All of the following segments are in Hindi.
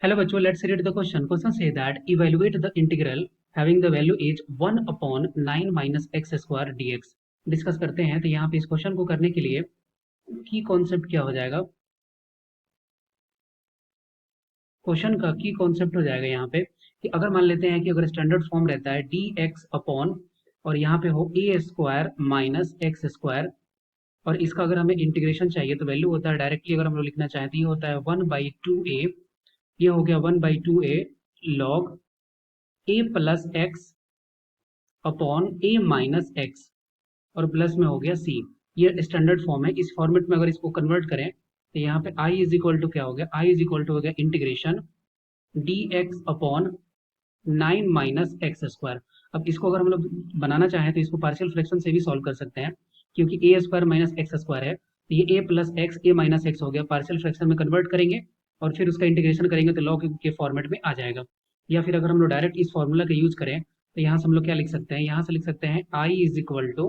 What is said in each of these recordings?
Hello बच्चों, let's read the question. Question say that evaluate the integral having the value is 1 upon 9 minus x square dx. Discuss करते हैं। तो यहाँ पे इस क्वेश्चन को करने के लिए की कॉन्सेप्ट क्या हो जाएगा, क्वेश्चन का की कॉन्सेप्ट हो जाएगा यहाँ पे कि अगर मान लेते हैं कि अगर स्टैंडर्ड फॉर्म रहता है डी एक्स अपॉन और यहाँ पे हो ए स्क्वायर माइनस एक्स स्क्वायर, और इसका अगर हमें इंटीग्रेशन चाहिए तो वैल्यू होता है डायरेक्टली अगर हम लोग लिखना चाहें तो ये होता है 1/2a। ये हो गया 1/2a लॉग ए प्लस एक्स अपॉन ए माइनस एक्स और प्लस में हो गया सी। ये स्टैंडर्ड फॉर्म है। इस फॉर्मेट में अगर इसको कन्वर्ट करें तो यहाँ पे आई इज इक्वल टू क्या हो गया, आई इज इक्वल टू हो गया integration D x upon 9 - x²। अब इसको अगर हम लोग बनाना चाहें तो इसको पार्शियल फ्रैक्शन से भी सॉल्व कर सकते हैं, क्योंकि ए स्क्वायर माइनस एक्स स्क्वायर है तो ये ए प्लस एक्स ए माइनस एक्स हो गया। पार्शियल फ्रैक्शन में कन्वर्ट करेंगे और फिर उसका इंटीग्रेशन करेंगे तो लॉग के फॉर्मेट में आ जाएगा। या फिर अगर हम लोग डायरेक्ट इस फॉर्मूला का यूज करें तो यहाँ से हम लोग क्या लिख सकते हैं, यहाँ से लिख सकते हैं I is equal to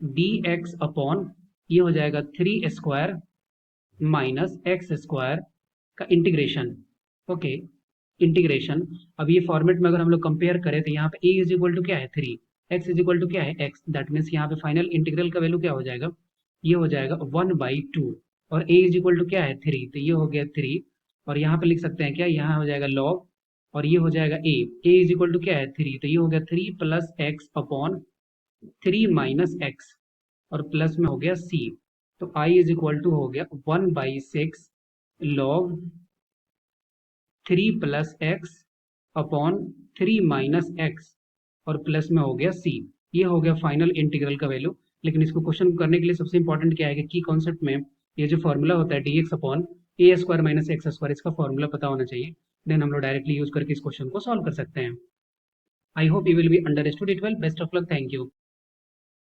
d x upon ये हो जाएगा 3² माइनस एक्स स्क्वायर का इंटीग्रेशन। Okay, integration. अब ये फॉर्मेट में अगर हम लोग कंपेयर करें तो यहाँ पे ए इज इक्वल टू क्या है 3, एक्स इज इक्वल टू क्या है एक्स, दैट मीन्स यहाँ पे फाइनल इंटीग्रल का वैल्यू क्या हो जाएगा, ये हो जाएगा 1/2 और ए इज इक्वल टू क्या है 3 तो ये हो गया 3। और यहाँ पे लिख सकते हैं क्या, यहाँ हो जाएगा लॉग और ये हो जाएगा ए इज इक्वल टू क्या है 3 तो ये हो गया 3 plus x upon 3 minus x और प्लस में हो गया सी। तो आई इज इक्वल टू हो गया 1/6 log 3 plus x upon 3 minus x और प्लस में हो गया सी। ये हो गया फाइनल इंटीग्रल का वैल्यू। लेकिन इसको क्वेश्चन करने के लिए सबसे इंपॉर्टेंट क्या है कि की कॉन्सेप्ट में ये जो फॉर्मूला होता है डी एक्स अपॉन ए स्क्वायर माइनस एक्स स्क्वायर, इसका फॉर्मूला पता होना चाहिए। देन हम लोग डायरेक्टली यूज करके इस क्वेश्चन को सॉल्व कर सकते हैं। I hope you will be understood it well. Best of luck, thank you.